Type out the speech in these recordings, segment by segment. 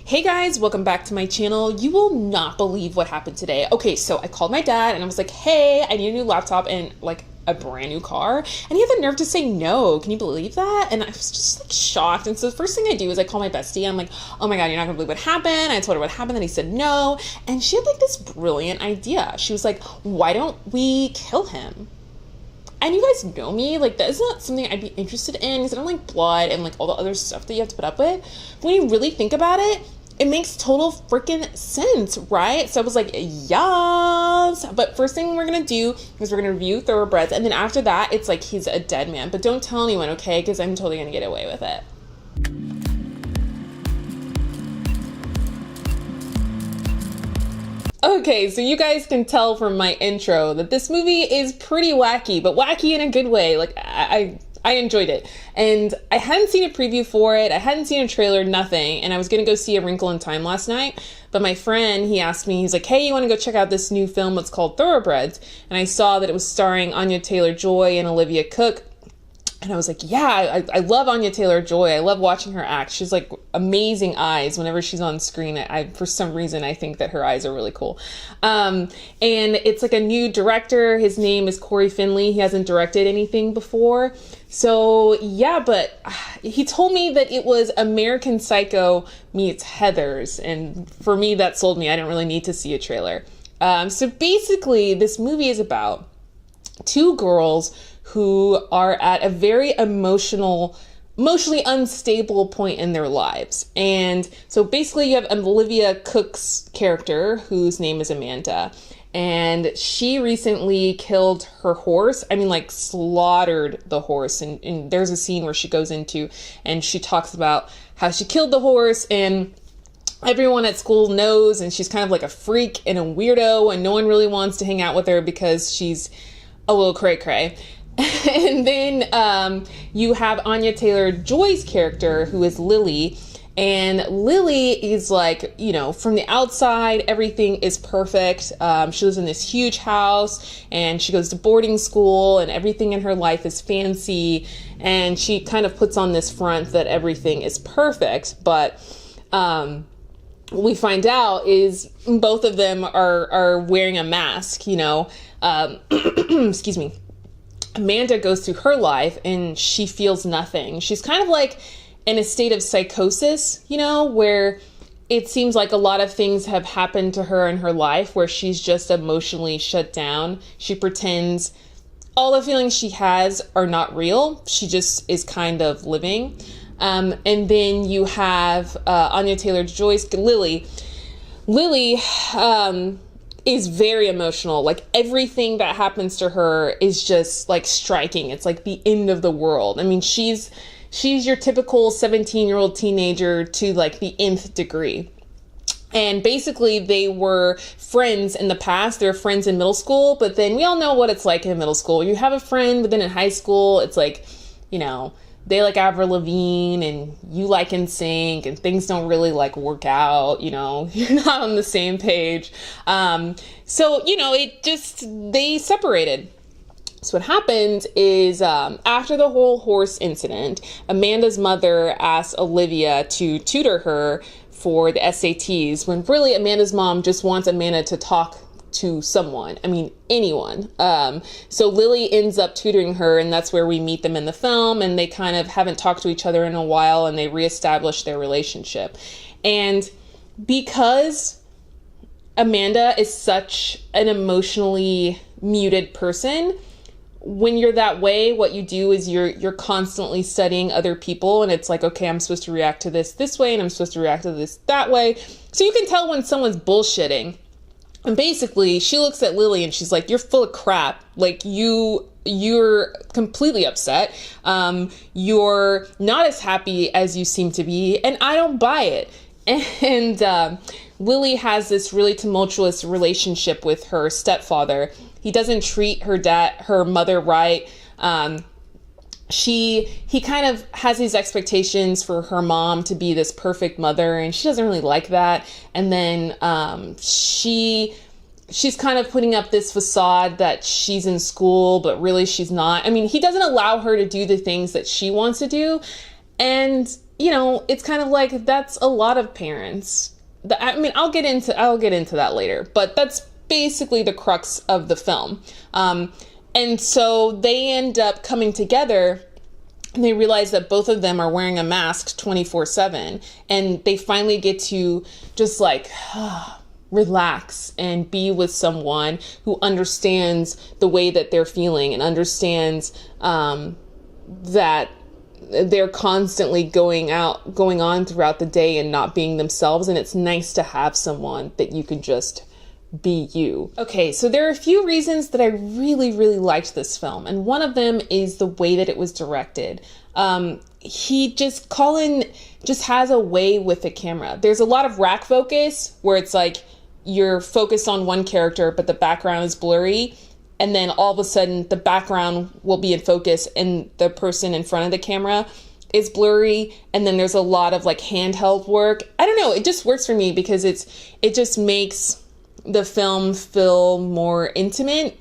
Hey guys, welcome back to my channel. You will not believe what happened today. Okay, so I called my dad and I was like, hey, I need a new laptop and like a brand new car. And he had the nerve to say no. Can you believe that? And I was just like shocked. And so the first thing I do is I call my bestie. I'm like, oh my God, you're not gonna believe what happened. I told her what happened and he said no. And she had like this brilliant idea. She was like, why don't we kill him? And you guys know me, like that is not something I'd be interested in because I don't like blood and like all the other stuff that you have to put up with. When you really think about it, it makes total freaking sense, right? So I was like, yes. But first thing we're gonna do is we're gonna review Thoroughbreds, and then after that, it's like he's a dead man. But don't tell anyone, okay? Because I'm totally gonna get away with it. Okay, so you guys can tell from my intro that this movie is pretty wacky, but wacky in a good way. Like, I enjoyed it. And I hadn't seen a preview for it. I hadn't seen a trailer, nothing. And I was going to go see A Wrinkle in Time last night. But my friend, he asked me, he's like, hey, you want to go check out this new film? It's called Thoroughbreds. And I saw that it was starring Anya Taylor-Joy and Olivia Cooke. And I was like, yeah, I love Anya Taylor-Joy. I love watching her act. She's like amazing eyes whenever she's on screen. For some reason, I think that her eyes are really cool. And it's like a new director. His name is Corey Finley. He hasn't directed anything before. So yeah, but he told me that it was American Psycho meets Heathers. And for me, that sold me. I didn't really need to see a trailer. So basically, this movie is about two girls who are at a very emotionally unstable point in their lives. And so basically you have Olivia Cooke's character, whose name is Amanda, and she recently killed her horse. I mean, like slaughtered the horse. And there's a scene where she goes into and she talks about how she killed the horse, and everyone at school knows, and she's kind of like a freak and a weirdo, and no one really wants to hang out with her because she's a little cray-cray. And then you have Anya Taylor-Joy's character, who is Lily. And Lily is like, you know, from the outside, everything is perfect. She lives in this huge house and she goes to boarding school and everything in her life is fancy. And she kind of puts on this front that everything is perfect. But what we find out is both of them are wearing a mask, you know. Excuse me. Amanda goes through her life and she feels nothing. She's kind of like in a state of psychosis, you know, where it seems like a lot of things have happened to her in her life where she's just emotionally shut down. She pretends all the feelings she has are not real. She just is kind of living. And then you have Anya Taylor-Joy's Lily. Lily, is very emotional. Like everything that happens to her is just like striking. It's like the end of the world. I mean, she's your typical 17-year-old teenager to like the nth degree. And basically they were friends in the past. They were friends in middle school, but then we all know what it's like in middle school. You have a friend, but then in high school, it's like, you know, they like Avril Lavigne and you like NSYNC and things don't really like work out, you know, you're not on the same page. So, you know, they separated. So what happened is after the whole horse incident, Amanda's mother asked Olivia to tutor her for the SATs when really Amanda's mom just wants Amanda to talk to someone. I mean, anyone. So Lily ends up tutoring her, and that's where we meet them in the film, and they kind of haven't talked to each other in a while, and they reestablish their relationship. And because Amanda is such an emotionally muted person, when you're that way, what you do is you're constantly studying other people, and it's like, okay, I'm supposed to react to this way, and I'm supposed to react to this that way. So you can tell when someone's bullshitting. And basically, she looks at Lily and she's like, you're full of crap. Like, you're completely upset. You're not as happy as you seem to be, and I don't buy it. And Lily has this really tumultuous relationship with her stepfather. He doesn't treat her mother right. He kind of has these expectations for her mom to be this perfect mother, and she doesn't really like that. And then she's kind of putting up this facade that she's in school, but really she's not. I mean, he doesn't allow her to do the things that she wants to do. And you know, it's kind of like that's a lot of parents. I mean, I'll get into that later, but that's basically the crux of the film. And so they end up coming together, and they realize that both of them are wearing a mask 24/7, and they finally get to just like relax and be with someone who understands the way that they're feeling and understands that they're constantly going on throughout the day and not being themselves. And it's nice to have someone that you can just be you. Okay, so there are a few reasons that I really, really liked this film. And one of them is the way that it was directed. Colin just has a way with the camera. There's a lot of rack focus where it's like you're focused on one character, but the background is blurry. And then all of a sudden the background will be in focus and the person in front of the camera is blurry. And then there's a lot of like handheld work. I don't know. It just works for me because it just makes the film feel more intimate.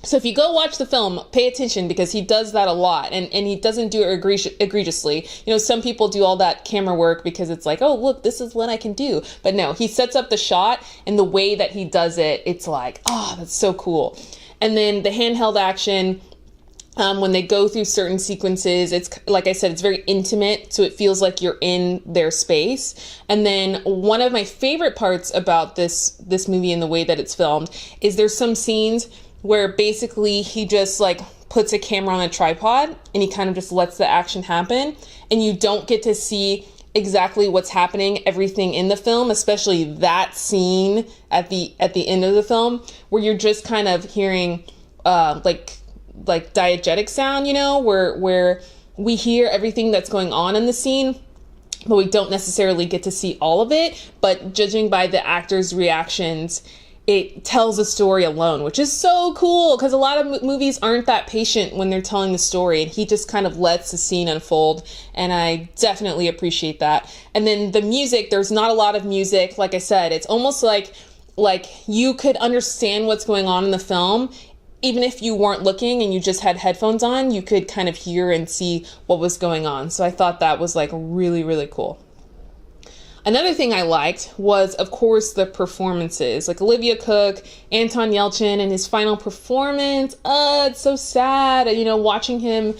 So if you go watch the film, pay attention because he does that a lot, and he doesn't do it egregiously. You know, some people do all that camera work because it's like, oh, look, this is what I can do. But no, he sets up the shot, and the way that he does it, it's like, oh, that's so cool. And then the handheld action, when they go through certain sequences, it's like I said, it's very intimate, so it feels like you're in their space. And then one of my favorite parts about this movie and the way that it's filmed is there's some scenes where basically he just like puts a camera on a tripod and he kind of just lets the action happen, and you don't get to see exactly what's happening, everything in the film, especially that scene at the end of the film where you're just kind of hearing like diegetic sound, you know, where we hear everything that's going on in the scene, but we don't necessarily get to see all of it. But judging by the actors' reactions, it tells a story alone, which is so cool because a lot of movies aren't that patient when they're telling the story, and he just kind of lets the scene unfold, and I definitely appreciate that. And then the music, there's not a lot of music. Like I said, it's almost like you could understand what's going on in the film even if you weren't looking and you just had headphones on. You could kind of hear and see what was going on. So I thought that was like really, really cool. Another thing I liked was, of course, the performances. Like Olivia Cooke, Anton Yelchin, and his final performance. It's so sad. You know, watching him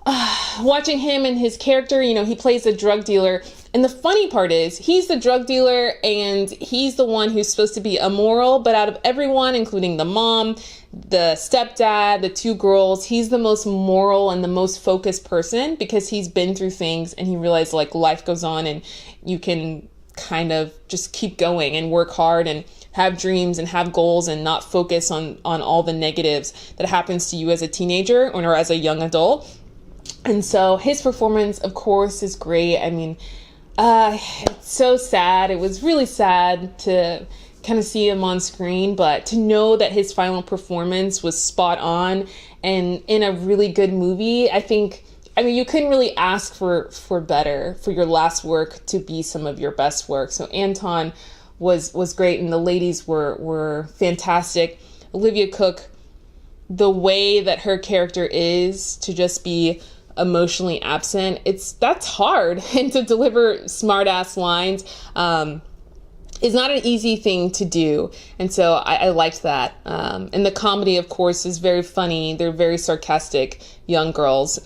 and his character, you know, he plays a drug dealer. And the funny part is he's the drug dealer and he's the one who's supposed to be immoral. But out of everyone, including the mom, the stepdad, the two girls, he's the most moral and the most focused person because he's been through things and he realized like life goes on and you can kind of just keep going and work hard and have dreams and have goals and not focus on all the negatives that happens to you as a teenager or as a young adult. And so his performance, of course, is great. I mean, it's so sad. It was really sad to kind of see him on screen, but to know that his final performance was spot on and in a really good movie, I mean, you couldn't really ask for better for your last work to be some of your best work. So Anton was great, and the ladies were fantastic. Olivia Cooke, the way that her character is to just be emotionally absent, that's hard, and to deliver smart ass lines is not an easy thing to do. And so I liked that. And the comedy, of course, is very funny. They're very sarcastic young girls.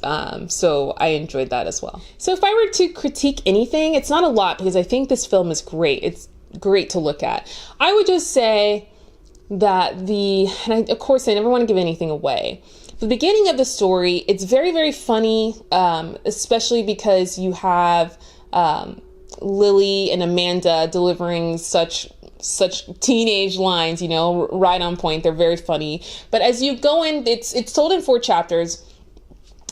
So I enjoyed that as well. So if I were to critique anything, it's not a lot because I think this film is great. It's great to look at. I would just say that of course, I never want to give anything away. The beginning of the story, it's very, very funny, especially because you have Lily and Amanda delivering such teenage lines, you know, right on point. They're very funny. But as you go in, it's told in 4 chapters.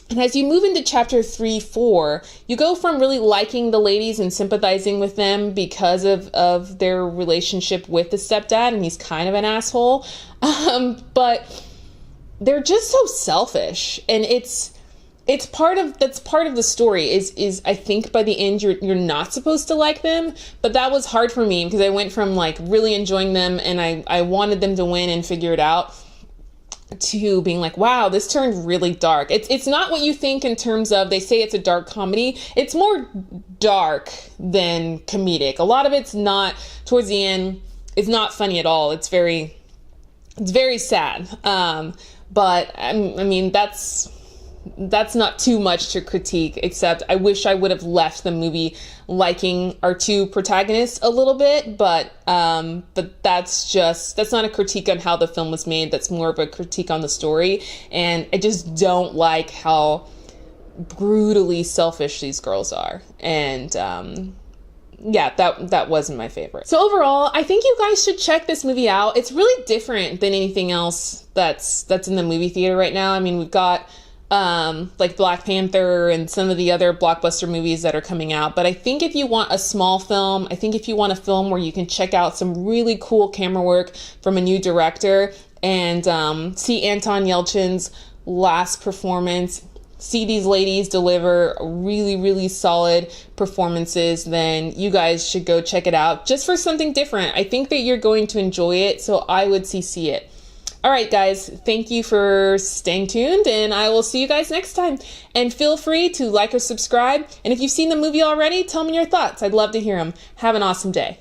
And as you move into chapter 3, 4, you go from really liking the ladies and sympathizing with them because of their relationship with the stepdad, and he's kind of an asshole. But they're just so selfish, and that's part of the story is I think by the end you're not supposed to like them, but that was hard for me because I went from like really enjoying them and I wanted them to win and figure it out to being like, wow, this turned really dark. It's not what you think in terms of, they say it's a dark comedy. It's more dark than comedic. A lot of it's not, towards the end, it's not funny at all. It's very sad. But I mean, that's not too much to critique, except I wish I would have left the movie liking our two protagonists a little bit, but that's not a critique on how the film was made. That's more of a critique on the story. And I just don't like how brutally selfish these girls are. And, yeah, that wasn't my favorite. So overall, I think you guys should check this movie out. It's really different than anything else that's in the movie theater right now. I mean, we've got like Black Panther and some of the other blockbuster movies that are coming out. But I think if you want a small film, I think if you want a film where you can check out some really cool camera work from a new director and see Anton Yelchin's last performance, see these ladies deliver really, really solid performances, then you guys should go check it out just for something different. I think that you're going to enjoy it, so I would see it. All right, guys, thank you for staying tuned, and I will see you guys next time. And feel free to like or subscribe. And if you've seen the movie already, tell me your thoughts. I'd love to hear them. Have an awesome day.